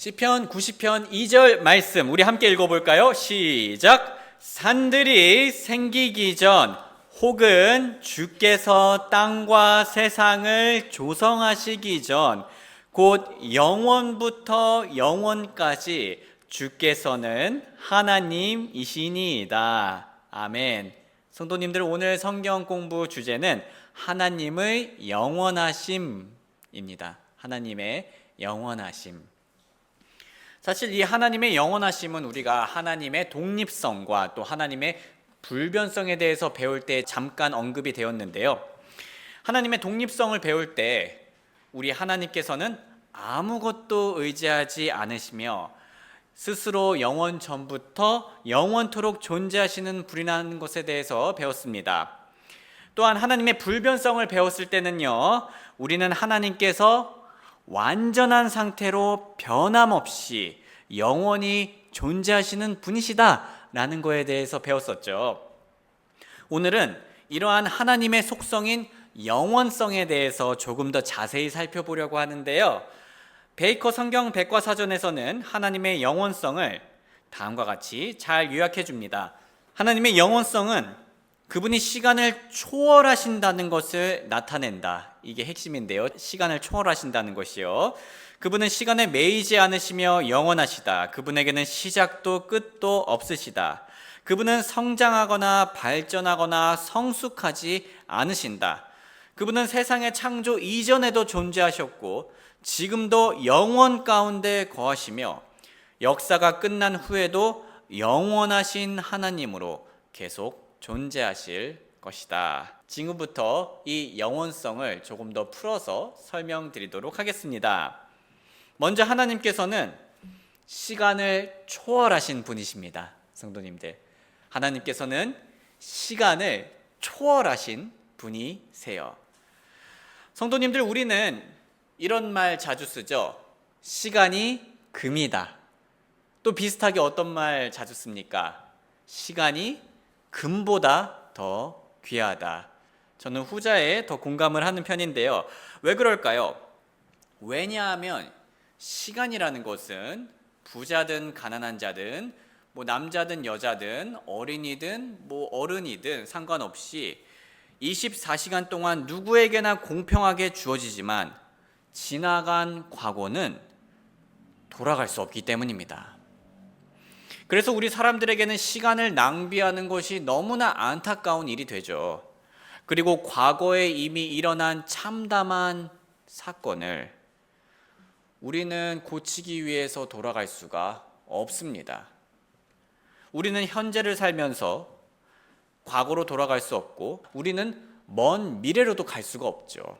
시편 90편 2절 말씀 우리 함께 읽어볼까요? 시작! 산들이 생기기 전 혹은 주께서 땅과 세상을 조성하시기 전 곧 영원부터 영원까지 주께서는 하나님이시니이다. 아멘. 성도님들, 오늘 성경 공부 주제는 하나님의 영원하심입니다. 하나님의 영원하심. 사실 이 하나님의 영원하심은 우리가 하나님의 독립성과 또 하나님의 불변성에 대해서 배울 때 잠깐 언급이 되었는데요. 하나님의 독립성을 배울 때 우리 하나님께서는 아무것도 의지하지 않으시며 스스로 영원 전부터 영원토록 존재하시는 분이라는 것에 대해서 배웠습니다. 또한 하나님의 불변성을 배웠을 때는요, 우리는 하나님께서 완전한 상태로 변함없이 영원히 존재하시는 분이시다라는 것에 대해서 배웠었죠. 오늘은 이러한 하나님의 속성인 영원성에 대해서 조금 더 자세히 살펴보려고 하는데요. 베이커 성경 백과사전에서는 하나님의 영원성을 다음과 같이 잘 요약해 줍니다. 하나님의 영원성은 그분이 시간을 초월하신다는 것을 나타낸다. 이게 핵심인데요. 시간을 초월하신다는 것이요. 그분은 시간에 매이지 않으시며 영원하시다. 그분에게는 시작도 끝도 없으시다. 그분은 성장하거나 발전하거나 성숙하지 않으신다. 그분은 세상의 창조 이전에도 존재하셨고 지금도 영원 가운데 거하시며 역사가 끝난 후에도 영원하신 하나님으로 계속 존재하실 것이다. 지금부터 이 영원성을 조금 더 풀어서 설명드리도록 하겠습니다. 먼저 하나님께서는 시간을 초월하신 분이십니다. 성도님들, 하나님께서는 시간을 초월하신 분이세요. 성도님들, 우리는 이런 말 자주 쓰죠. 시간이 금이다. 또 비슷하게 어떤 말 자주 씁니까? 시간이 금보다 더 귀하다. 저는 후자에 더 공감을 하는 편인데요. 왜 그럴까요? 왜냐하면 시간이라는 것은 부자든 가난한 자든 남자든 여자든 어린이든 어른이든 상관없이 24시간 동안 누구에게나 공평하게 주어지지만 지나간 과거는 돌아갈 수 없기 때문입니다. 그래서 우리 사람들에게는 시간을 낭비하는 것이 너무나 안타까운 일이 되죠. 그리고 과거에 이미 일어난 참담한 사건을 우리는 고치기 위해서 돌아갈 수가 없습니다. 우리는 현재를 살면서 과거로 돌아갈 수 없고 우리는 먼 미래로도 갈 수가 없죠.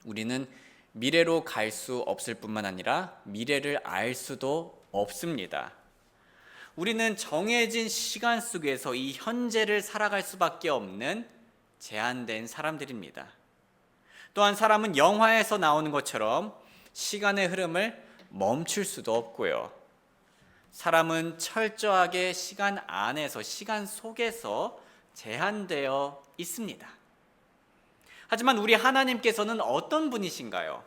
우리는 미래로 갈 수 없을 뿐만 아니라 미래를 알 수도 없습니다. 우리는 정해진 시간 속에서 이 현재를 살아갈 수밖에 없는 제한된 사람들입니다. 또한 사람은 영화에서 나오는 것처럼 시간의 흐름을 멈출 수도 없고요. 사람은 철저하게 시간 안에서, 시간 속에서 제한되어 있습니다. 하지만 우리 하나님께서는 어떤 분이신가요?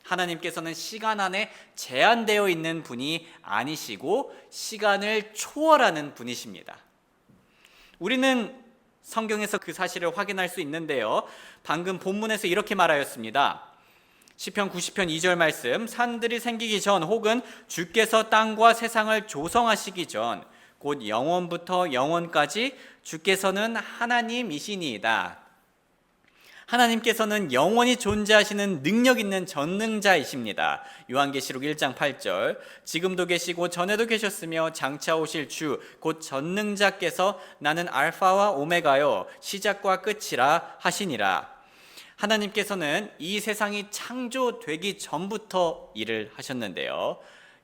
하나님께서는 시간 안에 제한되어 있는 분이 아니시고 시간을 초월하는 분이십니다. 우리는 성경에서 그 사실을 확인할 수 있는데요. 방금 본문에서 이렇게 말하였습니다. 시편 90편 2절 말씀, 산들이 생기기 전 혹은 주께서 땅과 세상을 조성하시기 전 곧 영원부터 영원까지 주께서는 하나님이시니이다. 하나님께서는 영원히 존재하시는 능력 있는 전능자이십니다. 요한계시록 1장 8절, 지금도 계시고 전에도 계셨으며 장차 오실 주 곧 전능자께서 나는 알파와 오메가요 시작과 끝이라 하시니라. 하나님께서는 이 세상이 창조되기 전부터 일을 하셨는데요.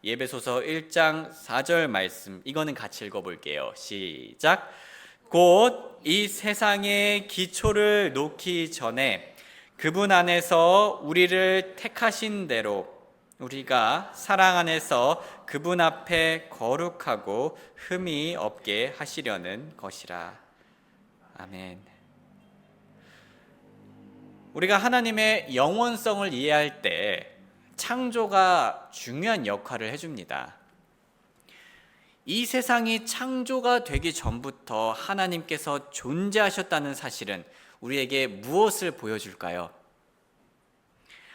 예배소서 1장 4절 말씀, 이거는 같이 읽어볼게요. 시작. 곧 이 세상의 기초를 놓기 전에 그분 안에서 우리를 택하신 대로 우리가 사랑 안에서 그분 앞에 거룩하고 흠이 없게 하시려는 것이라. 아멘. 우리가 하나님의 영원성을 이해할 때 창조가 중요한 역할을 해줍니다. 이 세상이 창조가 되기 전부터 하나님께서 존재하셨다는 사실은 우리에게 무엇을 보여줄까요?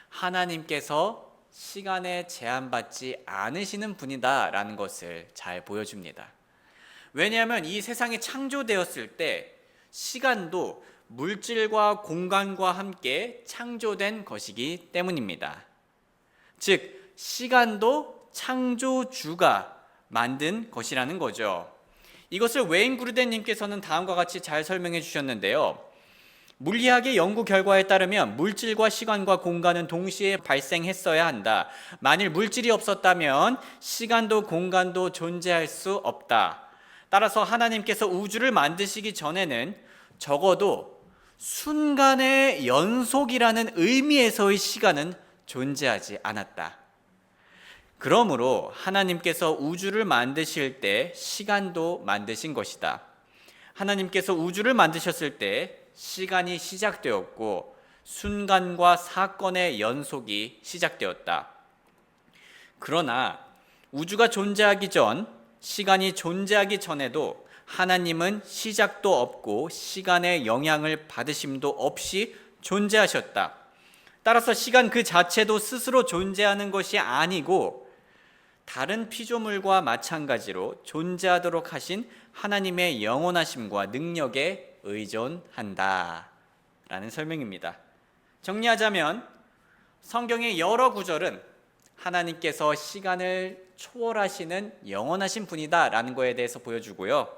하나님께서 시간에 제한받지 않으시는 분이다라는 것을 잘 보여줍니다. 왜냐하면 이 세상이 창조되었을 때 시간도 물질과 공간과 함께 창조된 것이기 때문입니다. 즉, 시간도 창조주가 만든 것이라는 거죠. 이것을 웨인 그루덴님께서는 다음과 같이 잘 설명해 주셨는데요. 물리학의 연구 결과에 따르면 물질과 시간과 공간은 동시에 발생했어야 한다. 만일 물질이 없었다면 시간도 공간도 존재할 수 없다. 따라서 하나님께서 우주를 만드시기 전에는 적어도 순간의 연속이라는 의미에서의 시간은 존재하지 않았다. 그러므로 하나님께서 우주를 만드실 때 시간도 만드신 것이다. 하나님께서 우주를 만드셨을 때 시간이 시작되었고 순간과 사건의 연속이 시작되었다. 그러나 우주가 존재하기 전, 시간이 존재하기 전에도 하나님은 시작도 없고 시간의 영향을 받으심도 없이 존재하셨다. 따라서 시간 그 자체도 스스로 존재하는 것이 아니고 다른 피조물과 마찬가지로 존재하도록 하신 하나님의 영원하심과 능력에 의존한다 라는 설명입니다. 정리하자면 성경의 여러 구절은 하나님께서 시간을 초월하시는 영원하신 분이다 라는 것에 대해서 보여주고요.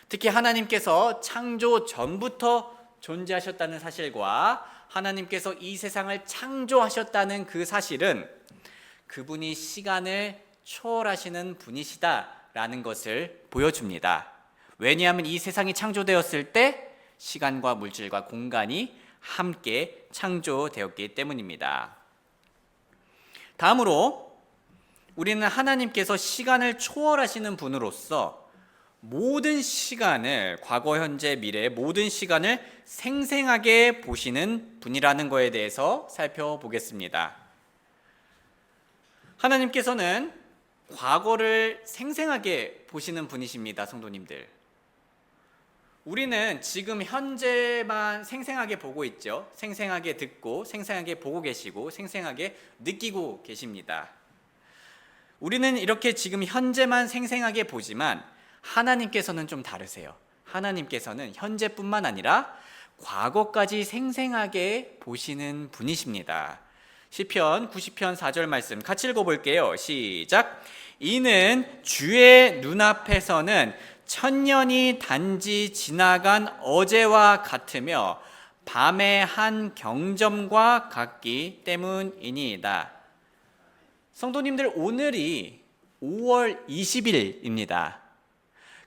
특히 하나님께서 창조 전부터 존재하셨다는 사실과 하나님께서 이 세상을 창조하셨다는 그 사실은 그분이 시간을 초월하시는 분이시다라는 것을 보여줍니다. 왜냐하면 이 세상이 창조되었을 때 시간과 물질과 공간이 함께 창조되었기 때문입니다. 다음으로 우리는 하나님께서 시간을 초월하시는 분으로서 모든 시간을, 과거, 현재, 미래 모든 시간을 생생하게 보시는 분이라는 것에 대해서 살펴보겠습니다. 하나님께서는 과거를 생생하게 보시는 분이십니다, 성도님들. 우리는 지금 현재만 생생하게 보고 있죠. 생생하게 듣고, 생생하게 보고 계시고, 생생하게 느끼고 계십니다. 우리는 이렇게 지금 현재만 생생하게 보지만 하나님께서는 좀 다르세요. 하나님께서는 현재뿐만 아니라 과거까지 생생하게 보시는 분이십니다. 시편 90편 4절 말씀 같이 읽어볼게요. 시작. 이는 주의 눈앞에서는 천년이 단지 지나간 어제와 같으며 밤의 한 경점과 같기 때문이니이다. 성도님들, 오늘이 5월 20일입니다.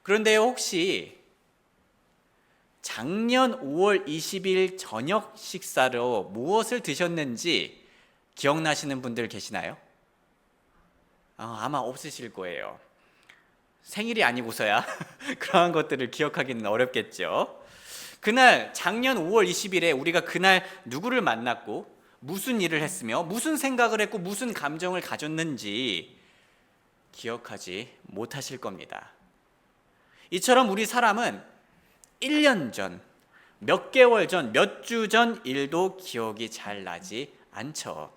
그런데 혹시 작년 5월 20일 저녁 식사로 무엇을 드셨는지 기억나시는 분들 계시나요? 아마 없으실 거예요. 생일이 아니고서야 그러한 것들을 기억하기는 어렵겠죠. 그날 작년 5월 20일에 우리가 그날 누구를 만났고 무슨 일을 했으며 무슨 생각을 했고 무슨 감정을 가졌는지 기억하지 못하실 겁니다. 이처럼 우리 사람은 1년 전, 몇 개월 전, 몇 주 전 일도 기억이 잘 나지 않죠.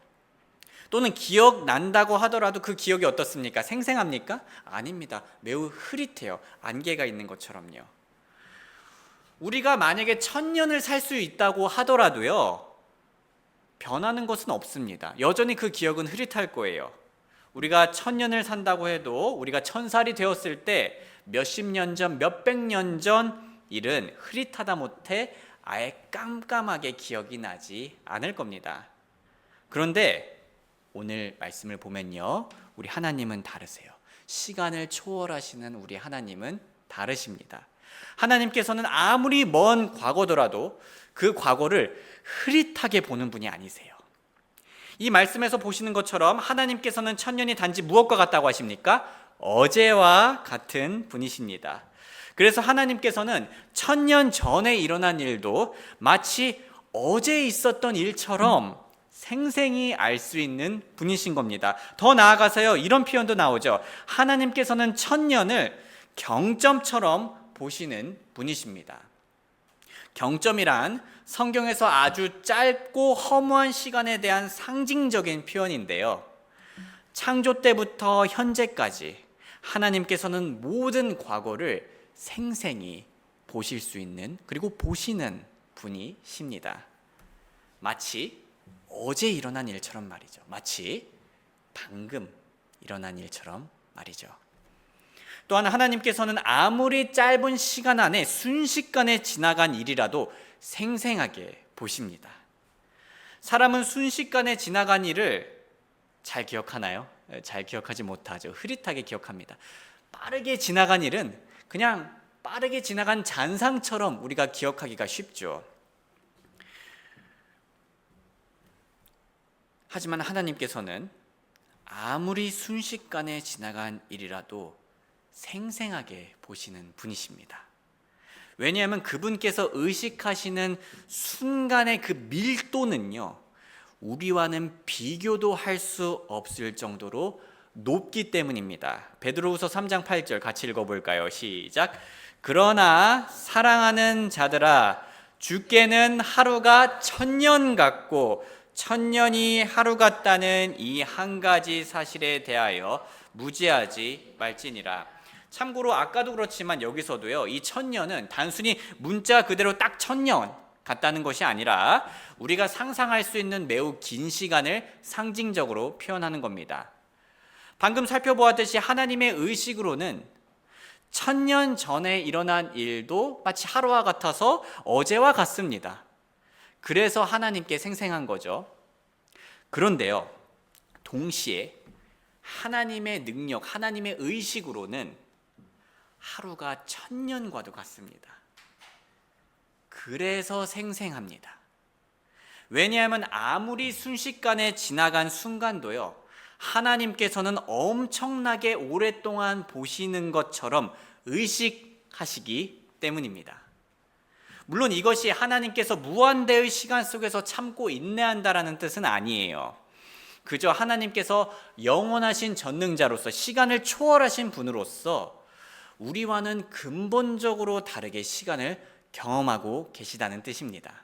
또는 기억난다고 하더라도 그 기억이 어떻습니까? 생생합니까? 아닙니다. 매우 흐릿해요. 안개가 있는 것처럼요. 우리가 만약에 1000년을 살 수 있다고 하더라도요, 변하는 것은 없습니다. 여전히 그 기억은 흐릿할 거예요. 우리가 1000년을 산다고 해도 우리가 1000살이 되었을 때 몇십 년 전, 몇백 년 전 일은 흐릿하다 못해 아예 깜깜하게 기억이 나지 않을 겁니다. 그런데 오늘 말씀을 보면요, 우리 하나님은 다르세요. 시간을 초월하시는 우리 하나님은 다르십니다. 하나님께서는 아무리 먼 과거더라도 그 과거를 흐릿하게 보는 분이 아니세요. 이 말씀에서 보시는 것처럼 하나님께서는 천년이 단지 무엇과 같다고 하십니까? 어제와 같은 분이십니다. 그래서 하나님께서는 1000년 전에 일어난 일도 마치 어제 있었던 일처럼 생생히 알 수 있는 분이신 겁니다. 더 나아가서요, 이런 표현도 나오죠. 하나님께서는 천년을 경점처럼 보시는 분이십니다. 경점이란 성경에서 아주 짧고 허무한 시간에 대한 상징적인 표현인데요. 창조 때부터 현재까지 하나님께서는 모든 과거를 생생히 보실 수 있는, 그리고 보시는 분이십니다. 마치 어제 일어난 일처럼 말이죠. 마치 방금 일어난 일처럼 말이죠. 또한 하나님께서는 아무리 짧은 시간 안에 순식간에 지나간 일이라도 생생하게 보십니다. 사람은 순식간에 지나간 일을 잘 기억하나요? 잘 기억하지 못하죠. 흐릿하게 기억합니다. 빠르게 지나간 일은 그냥 빠르게 지나간 잔상처럼 우리가 기억하기가 쉽죠. 하지만 하나님께서는 아무리 순식간에 지나간 일이라도 생생하게 보시는 분이십니다. 왜냐하면 그분께서 의식하시는 순간의 그 밀도는요, 우리와는 비교도 할 수 없을 정도로 높기 때문입니다. 베드로후서 3장 8절 같이 읽어볼까요? 시작. 그러나 사랑하는 자들아, 주께는 하루가 천년 같고 천년이 하루 같다는 이 한 가지 사실에 대하여 무지하지 말지니라. 참고로 아까도 그렇지만 여기서도요, 이 천년은 단순히 문자 그대로 딱 천년 같다는 것이 아니라 우리가 상상할 수 있는 매우 긴 시간을 상징적으로 표현하는 겁니다. 방금 살펴보았듯이 하나님의 의식으로는 천년 전에 일어난 일도 마치 하루와 같아서 어제와 같습니다. 그래서 하나님께 생생한 거죠. 그런데요, 동시에 하나님의 능력, 하나님의 의식으로는 하루가 천년과도 같습니다. 그래서 생생합니다. 왜냐하면 아무리 순식간에 지나간 순간도요, 하나님께서는 엄청나게 오랫동안 보시는 것처럼 의식하시기 때문입니다. 물론 이것이 하나님께서 무한대의 시간 속에서 참고 인내한다라는 뜻은 아니에요. 그저 하나님께서 영원하신 전능자로서, 시간을 초월하신 분으로서 우리와는 근본적으로 다르게 시간을 경험하고 계시다는 뜻입니다.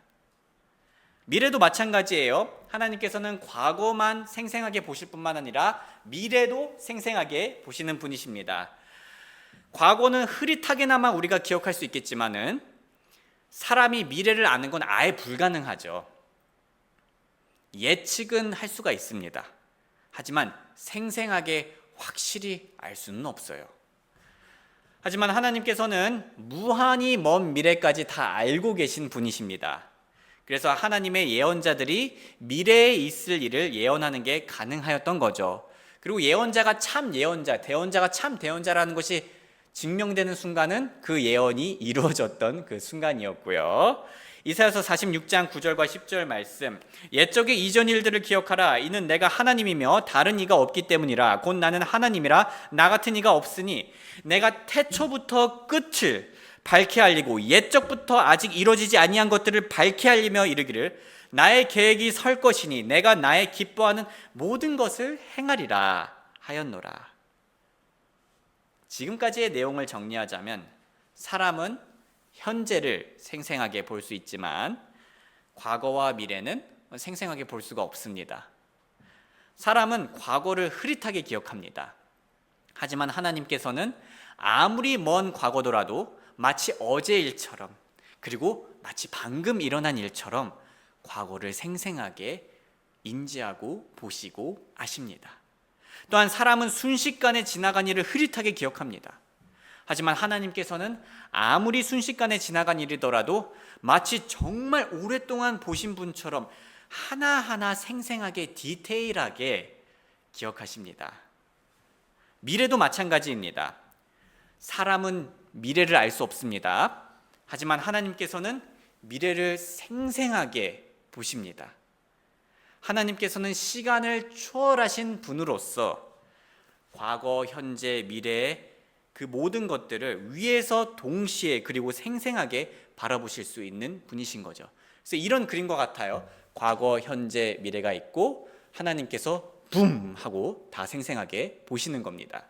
미래도 마찬가지예요. 하나님께서는 과거만 생생하게 보실 뿐만 아니라 미래도 생생하게 보시는 분이십니다. 과거는 흐릿하게나마 우리가 기억할 수 있겠지만은 사람이 미래를 아는 건 아예 불가능하죠. 예측은 할 수가 있습니다. 하지만 생생하게 확실히 알 수는 없어요. 하지만 하나님께서는 무한히 먼 미래까지 다 알고 계신 분이십니다. 그래서 하나님의 예언자들이 미래에 있을 일을 예언하는 게 가능하였던 거죠. 그리고 예언자가 참 예언자, 대언자가 참 대언자라는 것이 증명되는 순간은 그 예언이 이루어졌던 그 순간이었고요. 이사야서 46장 9절과 10절 말씀, 옛적의 이전 일들을 기억하라. 이는 내가 하나님이며 다른 이가 없기 때문이라. 곧 나는 하나님이라 나 같은 이가 없으니 내가 태초부터 끝을 밝히 알리고 옛적부터 아직 이루어지지 아니한 것들을 밝히 알리며 이르기를 나의 계획이 설 것이니 내가 나의 기뻐하는 모든 것을 행하리라 하였노라. 지금까지의 내용을 정리하자면 사람은 현재를 생생하게 볼 수 있지만 과거와 미래는 생생하게 볼 수가 없습니다. 사람은 과거를 흐릿하게 기억합니다. 하지만 하나님께서는 아무리 먼 과거더라도 마치 어제 일처럼, 그리고 마치 방금 일어난 일처럼 과거를 생생하게 인지하고 보시고 아십니다. 또한 사람은 순식간에 지나간 일을 흐릿하게 기억합니다. 하지만 하나님께서는 아무리 순식간에 지나간 일이더라도 마치 정말 오랫동안 보신 분처럼 하나하나 생생하게 디테일하게 기억하십니다. 미래도 마찬가지입니다. 사람은 미래를 알 수 없습니다. 하지만 하나님께서는 미래를 생생하게 보십니다. 하나님께서는 시간을 초월하신 분으로서 과거, 현재, 미래의 그 모든 것들을 위에서 동시에 그리고 생생하게 바라보실 수 있는 분이신 거죠. 그래서 이런 그림과 같아요. 과거, 현재, 미래가 있고 하나님께서 붐 하고 다 생생하게 보시는 겁니다.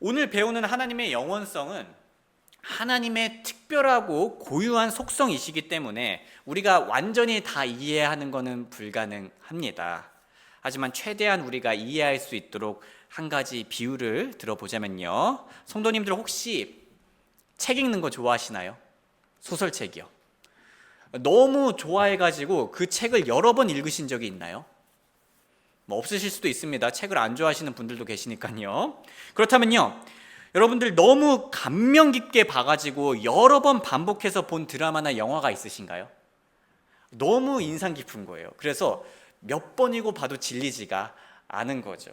오늘 배우는 하나님의 영원성은 하나님의 특별하고 고유한 속성이시기 때문에 우리가 완전히 다 이해하는 것은 불가능합니다. 하지만 최대한 우리가 이해할 수 있도록 한 가지 비유를 들어보자면요. 성도님들 혹시 책 읽는 거 좋아하시나요? 소설책이요. 너무 좋아해가지고 그 책을 여러 번 읽으신 적이 있나요? 뭐 없으실 수도 있습니다. 책을 안 좋아하시는 분들도 계시니까요. 그렇다면요, 여러분들 너무 감명 깊게 봐가지고 여러 번 반복해서 본 드라마나 영화가 있으신가요? 너무 인상 깊은 거예요. 그래서 몇 번이고 봐도 질리지가 않은 거죠.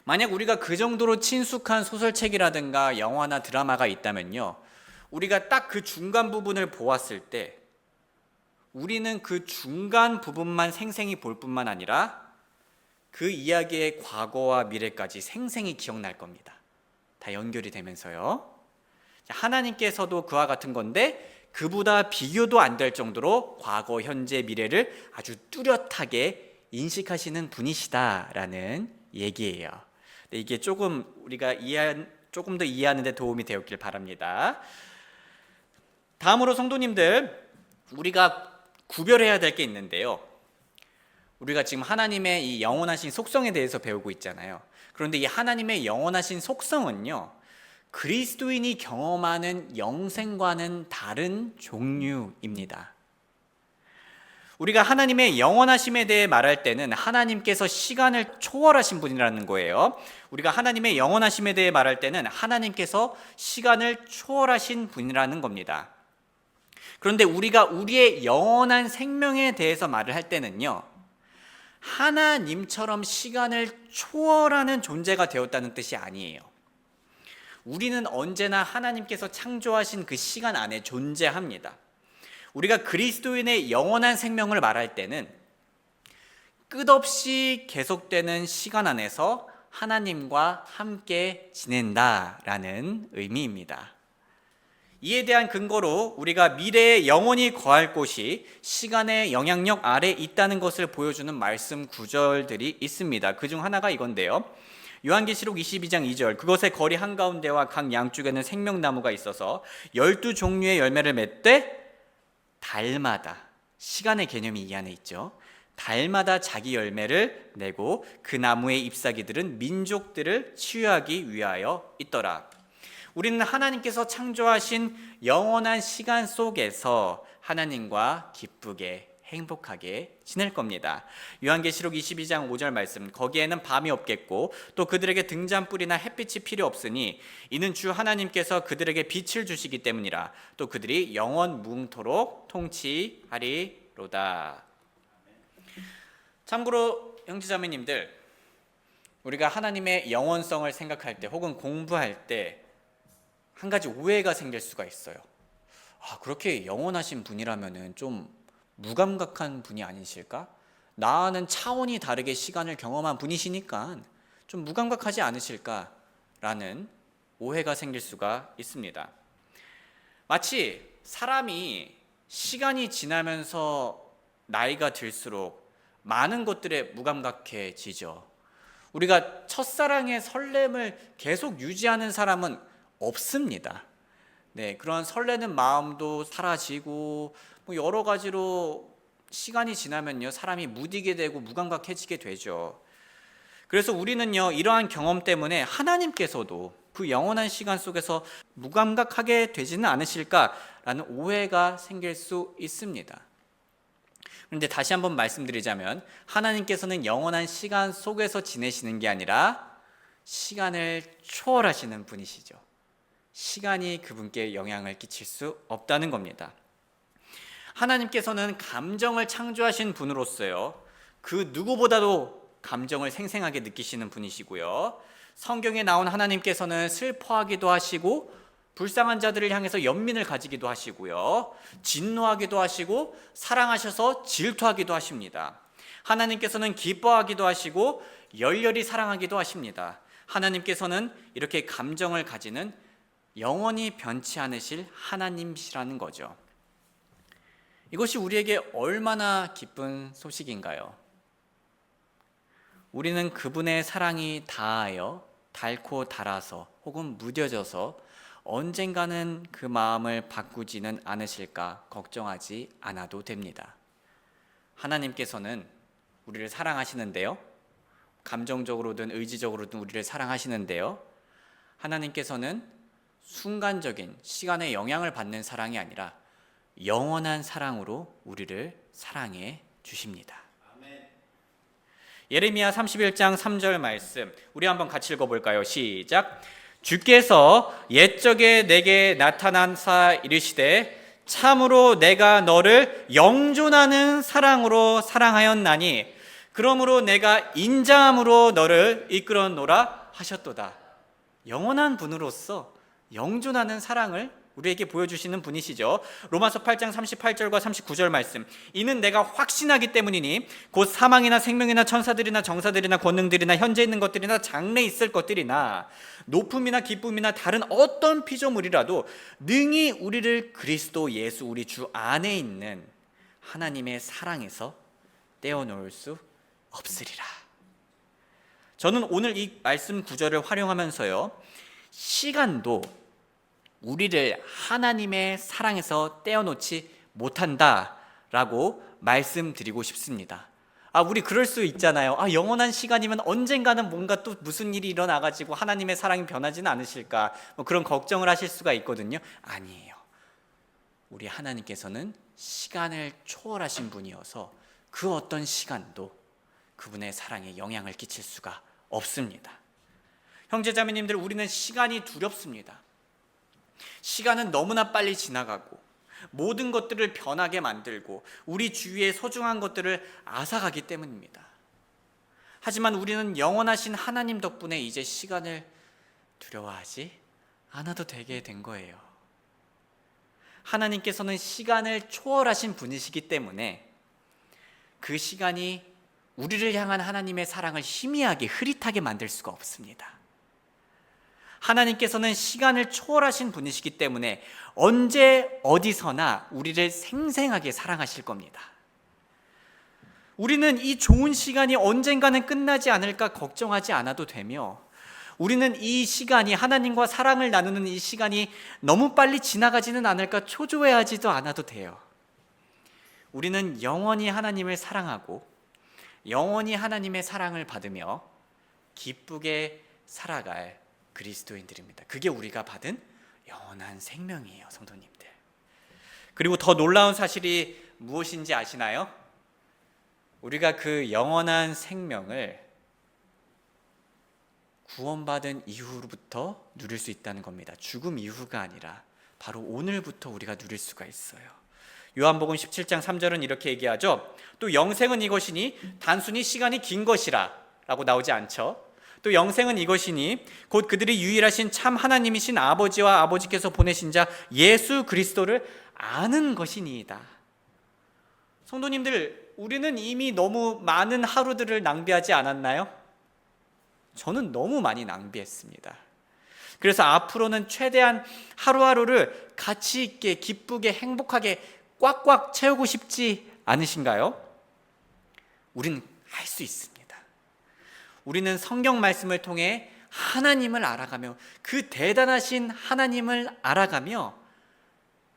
만약 우리가 그 정도로 친숙한 소설책이라든가 영화나 드라마가 있다면요, 우리가 딱 그 중간 부분을 보았을 때 우리는 그 중간 부분만 생생히 볼 뿐만 아니라 그 이야기의 과거와 미래까지 생생히 기억날 겁니다. 다 연결이 되면서요. 하나님께서도 그와 같은 건데 그보다 비교도 안 될 정도로 과거, 현재, 미래를 아주 뚜렷하게 인식하시는 분이시다라는 얘기예요. 이게 조금 우리가 조금 더 이해하는 데 도움이 되었길 바랍니다. 다음으로 성도님들, 우리가 구별해야 될 게 있는데요. 우리가 지금 하나님의 이 영원하신 속성에 대해서 배우고 있잖아요. 그런데 이 하나님의 영원하신 속성은요, 그리스도인이 경험하는 영생과는 다른 종류입니다. 우리가 하나님의 영원하심에 대해 말할 때는 하나님께서 시간을 초월하신 분이라는 거예요. 우리가 하나님의 영원하심에 대해 말할 때는 하나님께서 시간을 초월하신 분이라는 겁니다. 그런데 우리가 우리의 영원한 생명에 대해서 말을 할 때는요, 하나님처럼 시간을 초월하는 존재가 되었다는 뜻이 아니에요. 우리는 언제나 하나님께서 창조하신 그 시간 안에 존재합니다. 우리가 그리스도인의 영원한 생명을 말할 때는 끝없이 계속되는 시간 안에서 하나님과 함께 지낸다라는 의미입니다. 이에 대한 근거로 우리가 미래에 영원히 거할 곳이 시간의 영향력 아래 있다는 것을 보여주는 말씀 구절들이 있습니다. 그중 하나가 이건데요. 요한계시록 22장 2절, 그것의 거리 한가운데와 각 양쪽에는 생명나무가 있어서 12종류의 열매를 맺되 달마다, 시간의 개념이 이 안에 있죠. 달마다 자기 열매를 내고 그 나무의 잎사귀들은 민족들을 치유하기 위하여 있더라. 우리는 하나님께서 창조하신 영원한 시간 속에서 하나님과 기쁘게 행복하게 지낼 겁니다. 요한계시록 22장 5절 말씀, 거기에는 밤이 없겠고 또 그들에게 등잔불이나 햇빛이 필요 없으니 이는 주 하나님께서 그들에게 빛을 주시기 때문이라. 또 그들이 영원 무궁토록 통치하리로다. 참고로 형제자매님들, 우리가 하나님의 영원성을 생각할 때 혹은 공부할 때 한 가지 오해가 생길 수가 있어요. 그렇게 영원하신 분이라면은 좀 무감각한 분이 아니실까? 나와는 차원이 다르게 시간을 경험한 분이시니까 좀 무감각하지 않으실까라는 오해가 생길 수가 있습니다. 마치 사람이 시간이 지나면서 나이가 들수록 많은 것들에 무감각해지죠. 우리가 첫사랑의 설렘을 계속 유지하는 사람은 없습니다. 네, 그런 설레는 마음도 사라지고 여러 가지로 시간이 지나면요, 사람이 무디게 되고 무감각해지게 되죠. 그래서 우리는요, 이러한 경험 때문에 하나님께서도 그 영원한 시간 속에서 무감각하게 되지는 않으실까라는 오해가 생길 수 있습니다. 그런데 다시 한번 말씀드리자면 하나님께서는 영원한 시간 속에서 지내시는 게 아니라 시간을 초월하시는 분이시죠. 시간이 그분께 영향을 끼칠 수 없다는 겁니다. 하나님께서는 감정을 창조하신 분으로서요, 그 누구보다도 감정을 생생하게 느끼시는 분이시고요, 성경에 나온 하나님께서는 슬퍼하기도 하시고 불쌍한 자들을 향해서 연민을 가지기도 하시고요, 진노하기도 하시고 사랑하셔서 질투하기도 하십니다. 하나님께서는 기뻐하기도 하시고 열렬히 사랑하기도 하십니다. 하나님께서는 이렇게 감정을 가지는 영원히 변치 않으실 하나님이시라는 거죠. 이것이 우리에게 얼마나 기쁜 소식인가요? 우리는 그분의 사랑이 다하여 닳고 닳아서 혹은 무뎌져서 언젠가는 그 마음을 바꾸지는 않으실까 걱정하지 않아도 됩니다. 하나님께서는 우리를 사랑하시는데요. 감정적으로든 의지적으로든 우리를 사랑하시는데요. 하나님께서는 순간적인 시간의 영향을 받는 사랑이 아니라 영원한 사랑으로 우리를 사랑해 주십니다. 예레미야 31장 3절 말씀 우리 한번 같이 읽어볼까요? 시작. 주께서 옛적에 내게 나타나사 이르시되 참으로 내가 너를 영존하는 사랑으로 사랑하였나니 그러므로 내가 인자함으로 너를 이끌어노라 하셨도다. 영원한 분으로서 영존하는 사랑을 우리에게 보여주시는 분이시죠. 로마서 8장 38절과 39절 말씀. 이는 내가 확신하기 때문이니 곧 사망이나 생명이나 천사들이나 정사들이나 권능들이나 현재 있는 것들이나 장래 있을 것들이나 높음이나 기쁨이나 다른 어떤 피조물이라도 능히 우리를 그리스도 예수 우리 주 안에 있는 하나님의 사랑에서 떼어놓을 수 없으리라. 저는 오늘 이 말씀 구절을 활용하면서요, 시간도 우리를 하나님의 사랑에서 떼어놓지 못한다라고 말씀드리고 싶습니다. 우리 그럴 수 있잖아요. 영원한 시간이면 언젠가는 뭔가 또 무슨 일이 일어나가지고 하나님의 사랑이 변하지는 않으실까, 그런 걱정을 하실 수가 있거든요. 아니에요. 우리 하나님께서는 시간을 초월하신 분이어서 그 어떤 시간도 그분의 사랑에 영향을 끼칠 수가 없습니다. 형제자매님들, 우리는 시간이 두렵습니다. 시간은 너무나 빨리 지나가고 모든 것들을 변하게 만들고 우리 주위의 소중한 것들을 앗아가기 때문입니다. 하지만 우리는 영원하신 하나님 덕분에 이제 시간을 두려워하지 않아도 되게 된 거예요. 하나님께서는 시간을 초월하신 분이시기 때문에 그 시간이 우리를 향한 하나님의 사랑을 희미하게 흐릿하게 만들 수가 없습니다. 하나님께서는 시간을 초월하신 분이시기 때문에 언제 어디서나 우리를 생생하게 사랑하실 겁니다. 우리는 이 좋은 시간이 언젠가는 끝나지 않을까 걱정하지 않아도 되며, 우리는 이 시간이, 하나님과 사랑을 나누는 이 시간이 너무 빨리 지나가지는 않을까 초조해하지도 않아도 돼요. 우리는 영원히 하나님을 사랑하고 영원히 하나님의 사랑을 받으며 기쁘게 살아갈 그리스도인들입니다. 그게 우리가 받은 영원한 생명이에요, 성도님들. 그리고 더 놀라운 사실이 무엇인지 아시나요? 우리가 그 영원한 생명을 구원받은 이후부터 누릴 수 있다는 겁니다. 죽음 이후가 아니라 바로 오늘부터 우리가 누릴 수가 있어요. 요한복음 17장 3절은 이렇게 얘기하죠. 또 영생은 이것이니 단순히 시간이 긴 것이라 라고 나오지 않죠. 또 영생은 이것이니 곧 그들이 유일하신 참 하나님이신 아버지와 아버지께서 보내신 자 예수 그리스도를 아는 것이니이다. 성도님들, 우리는 이미 너무 많은 하루들을 낭비하지 않았나요? 저는 너무 많이 낭비했습니다. 그래서 앞으로는 최대한 하루하루를 가치 있게, 기쁘게, 행복하게 꽉꽉 채우고 싶지 않으신가요? 우리는 할 수 있습니다. 우리는 성경 말씀을 통해 하나님을 알아가며, 그 대단하신 하나님을 알아가며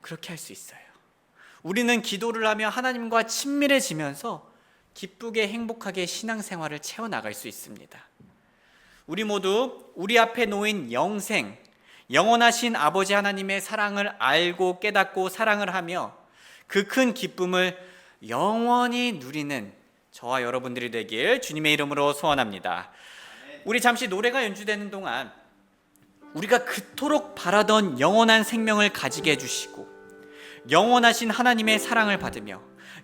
그렇게 할 수 있어요. 우리는 기도를 하며 하나님과 친밀해지면서 기쁘게 행복하게 신앙생활을 채워나갈 수 있습니다. 우리 모두 우리 앞에 놓인 영생, 영원하신 아버지 하나님의 사랑을 알고 깨닫고 사랑을 하며 그 큰 기쁨을 영원히 누리는 저와 여러분들이 되길 주님의 이름으로 소원합니다. 우리 잠시 노래가 연주되는 동안 우리가 그토록 바라던 영원한 생명을 가지게 해주시고 영원하신 하나님의 사랑을 받으며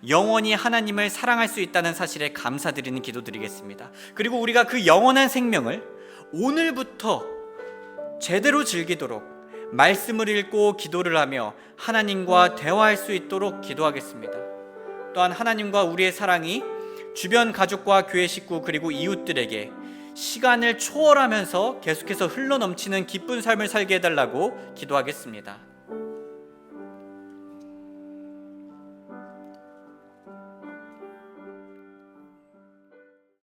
영원히 하나님을 사랑할 수 있다는 사실에 감사드리는 기도 드리겠습니다. 그리고 우리가 그 영원한 생명을 오늘부터 제대로 즐기도록 말씀을 읽고 기도를 하며 하나님과 대화할 수 있도록 기도하겠습니다. 또한 하나님과 우리의 사랑이 주변 가족과 교회 식구 그리고 이웃들에게 시간을 초월하면서 계속해서 흘러넘치는 기쁜 삶을 살게 해달라고 기도하겠습니다.